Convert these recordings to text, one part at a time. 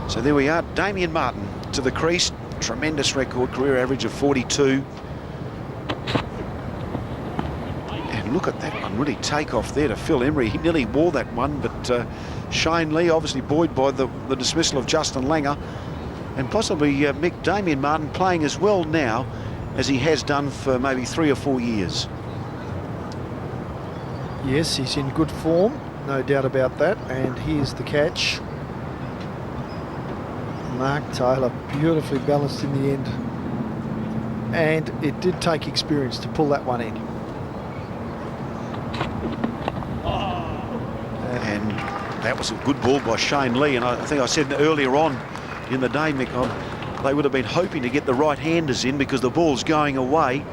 So there we are, Damien Martyn to the crease. Tremendous record, career average of 42. And look at that one, really take off there to Phil Emery. He nearly wore that one, but Shane Lee obviously buoyed by the dismissal of Justin Langer. And possibly Mick, Damien Martyn playing as well now as he has done for maybe 3 or 4 years. Yes, he's in good form, no doubt about that. And here's the catch. Mark Taylor beautifully balanced in the end. And it did take experience to pull that one in. And that was a good ball by Shane Lee. And I think I said earlier on in the day, Mick, they would have been hoping to get the right-handers in because the ball's going away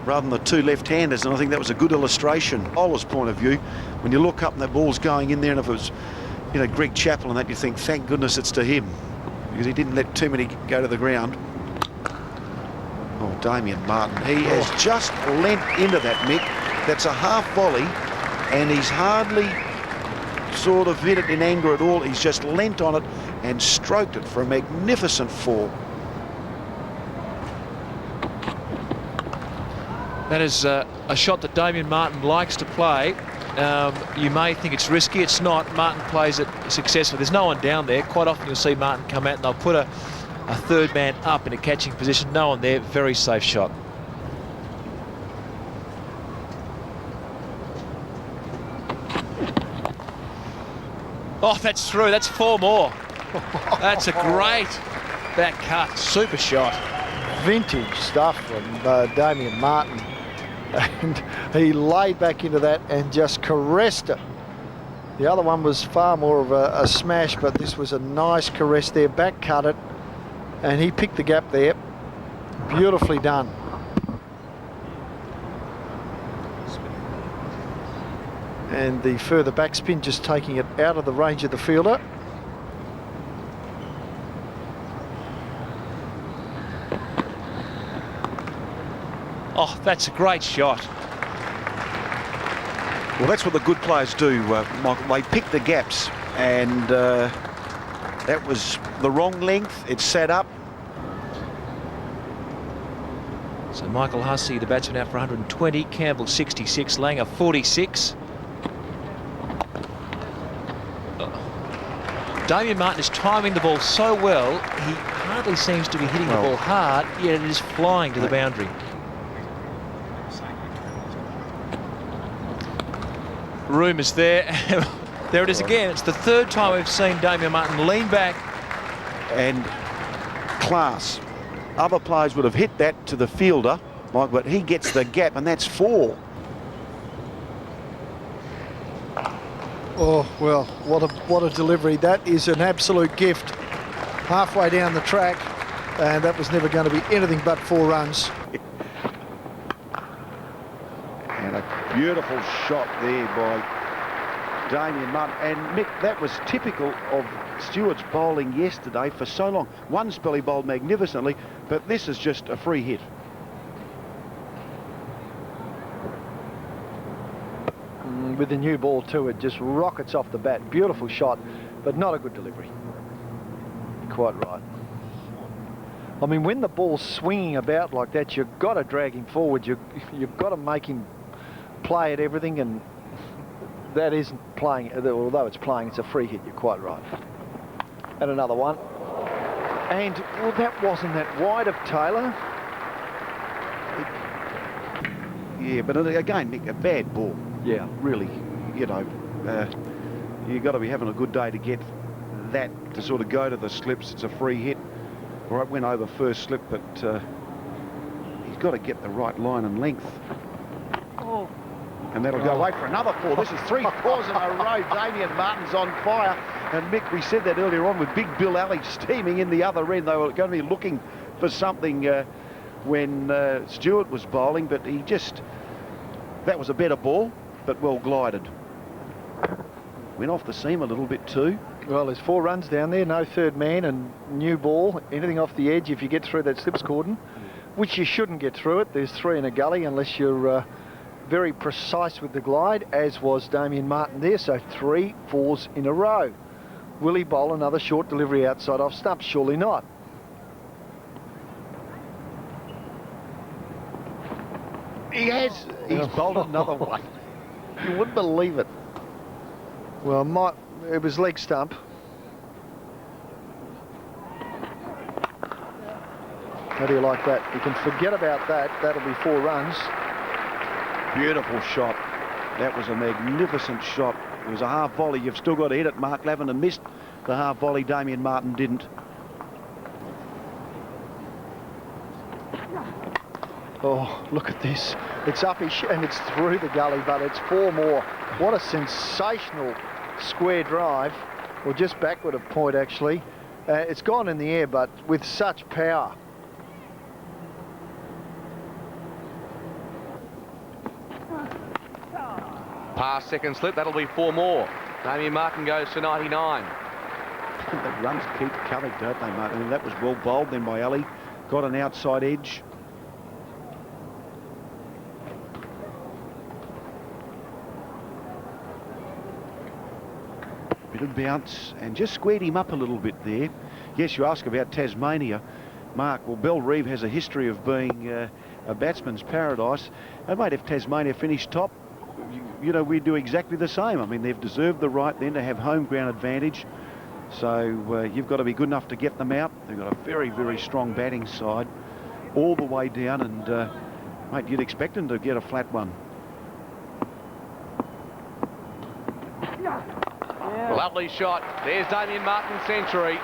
rather than the 2 left-handers. And I think that was a good illustration. Bowler's point of view, when you look up and that ball's going in there, and if it was, you know, Greg Chappell and that, you think, thank goodness it's to him, because he didn't let too many go to the ground. Oh, Damien Martyn, he has just lent into that, Mick. That's a half volley, and he's hardly sort of hit it in anger at all. He's just lent on it and stroked it for a magnificent 4. That is a shot that Damien Martyn likes to play. You may think it's risky. It's not. Martyn plays it successfully. There's no one down there. Quite often you'll see Martyn come out and they'll put a third man up in a catching position. No one there. Very safe shot. Oh, that's through. That's 4 more. That's a great back cut. Super shot. Vintage stuff from Damien Martyn. And he laid back into that and just caressed it. The other one was far more of a smash, but this was a nice caress there. Back cut it, and he picked the gap there. Beautifully done. And the further backspin just taking it out of the range of the fielder. Oh, that's a great shot. Well, that's what the good players do, Michael. They pick the gaps, and that was the wrong length. It sat up. So Michael Hussey, the batsman, out for 120. Campbell 66. Langer 46. Damien Martyn is timing the ball so well, he hardly seems to be hitting the ball hard, yet it is flying to the boundary. Room is there. There it is again. It's the 3rd time we've seen Damien Martyn lean back. And class. Other players would have hit that to the fielder, Mike, but he gets the gap, and that's 4. Oh, well, what a delivery. That is an absolute gift. Halfway down the track, and that was never going to be anything but 4 runs. And a beautiful shot there by Damien Martyn. And Mick, that was typical of Stewart's bowling yesterday for so long. One spell he bowled magnificently, but this is just a free hit. With the new ball too, it just rockets off the bat. Beautiful shot, but not a good delivery. Quite right. I mean, when the ball's swinging about like that, you've got to drag him forward. You've got to make him play at everything, and that isn't playing. Although it's playing, it's a free hit. You're quite right. And another one. And, well, that wasn't that wide of Taylor. Yeah, but again, Mick, a bad ball. Yeah. Really, you know, you've got to be having a good day to get that to sort of go to the slips. It's a free hit. All right, went over first slip, but he's got to get the right line and length. Oh. And that'll go away for another 4. This is 3 4s in a row. Damien Martyn's on fire. And Mick, we said that earlier on with Big Bill Alley steaming in the other end. They were going to be looking for something when Stewart was bowling, but he just, that was a better ball, but well glided. Went off the seam a little bit too. Well, there's 4 runs down there, no third man, and new ball. Anything off the edge, if you get through that slips cordon, which you shouldn't get through it. There's 3 in a gully unless you're very precise with the glide, as was Damien Martyn there. So 3 4s in a row. Will he bowl another short delivery outside off stump? Surely not. He has. He's bowled another one. You wouldn't believe it. Well, it was leg stump. How do you like that? You can forget about that. That'll be 4 runs. Beautiful shot. That was a magnificent shot. It was a half volley. You've still got to hit it. Mark Lavender missed the half volley. Damien Martyn didn't. Oh, look at this. It's uppish and it's through the gully, but it's 4 more. What a sensational square drive. Well, just backward a point, actually. It's gone in the air, but with such power. Past second slip, that'll be 4 more. Damien Martyn goes to 99. The runs keep coming, don't they, Mark? I mean, that was well bowled then by Ali. Got an outside edge. Bit of bounce and just squared him up a little bit there. Yes, you ask about Tasmania, Mark. Well, Bell Reeve has a history of being a batsman's paradise. And mate, if Tasmania finished top, you know, we do exactly the same. I mean, they've deserved the right then to have home ground advantage. So you've got to be good enough to get them out. They've got a very, very strong batting side all the way down. And, mate, you'd expect them to get a flat one. Lovely shot. There's Damien Martyn's century.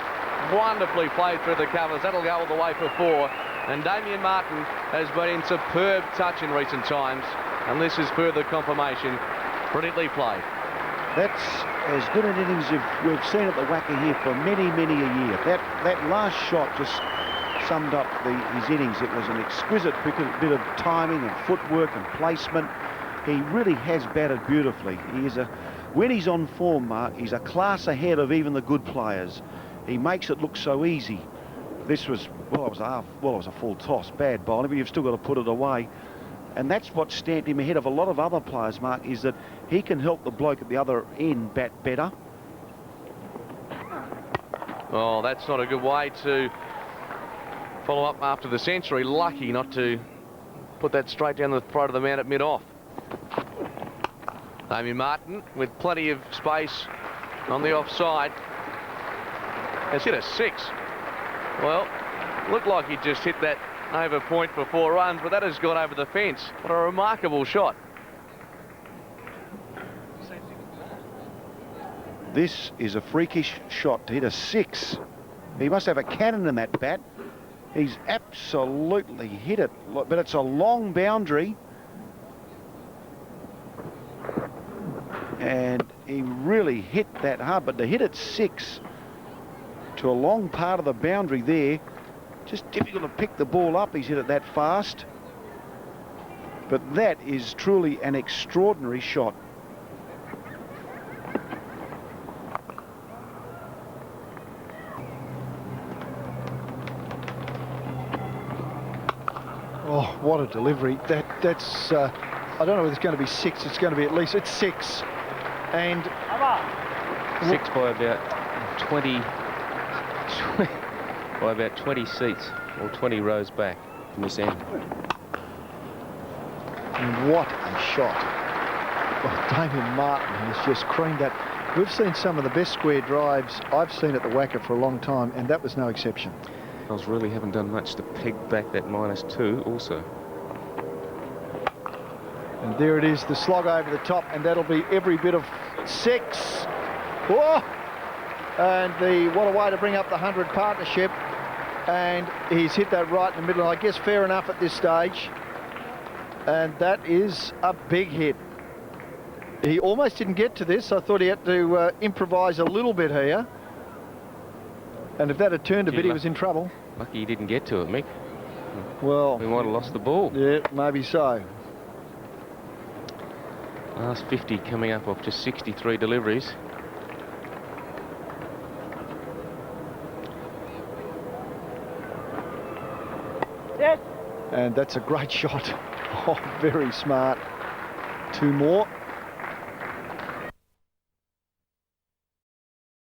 Wonderfully played through the covers. That'll go all the way for 4. And Damien Martyn has been in superb touch in recent times. And this is further confirmation. Brilliantly played. That's as good an innings as we've seen at the WACA here for many, many a year. That last shot just summed up his innings. It was an exquisite bit of timing and footwork and placement. He really has batted beautifully. When he's on form, Mark, he's a class ahead of even the good players. He makes it look so easy. This was, well, it was a full toss, bad bowling, but you've still got to put it away. And that's what stamped him ahead of a lot of other players, Mark, is that he can help the bloke at the other end bat better. Oh, that's not a good way to follow up after the century. Lucky not to put that straight down the throat of the man at mid-off. Damien Martyn with plenty of space on the offside has hit a 6. Well, looked like he just hit that over point for 4 runs, but that has gone over the fence. What a remarkable shot. This is a freakish shot to hit a 6. He must have a cannon in that bat. He's absolutely hit it, but it's a long boundary. And he really hit that hard, but to hit it 6 to a long part of the boundary there, just difficult to pick the ball up. He's hit it that fast. But that is truly an extraordinary shot. Oh, what a delivery. That's I don't know whether it's going to be 6. It's going to be at least, it's 6. And 6 by about 20 by about 20 seats or 20 rows back from this end. And what a shot. Oh, Damien Martyn has just creamed that. We've seen some of the best square drives I've seen at the WACA for a long time, and that was no exception. Those really haven't done much to peg back that -2 also. And there it is, the slog over the top, and that'll be every bit of 6. Whoa! And what a way to bring up the 100 partnership. And he's hit that right in the middle. I guess fair enough at this stage. And that is a big hit. He almost didn't get to this. I thought he had to improvise a little bit here. And if that had turned a bit, he was in trouble. Lucky he didn't get to it, Mick. Well, We might have lost the ball. Yeah, maybe so. Last 50 coming up off just 63 deliveries. And that's a great shot. Oh, very smart. 2 more.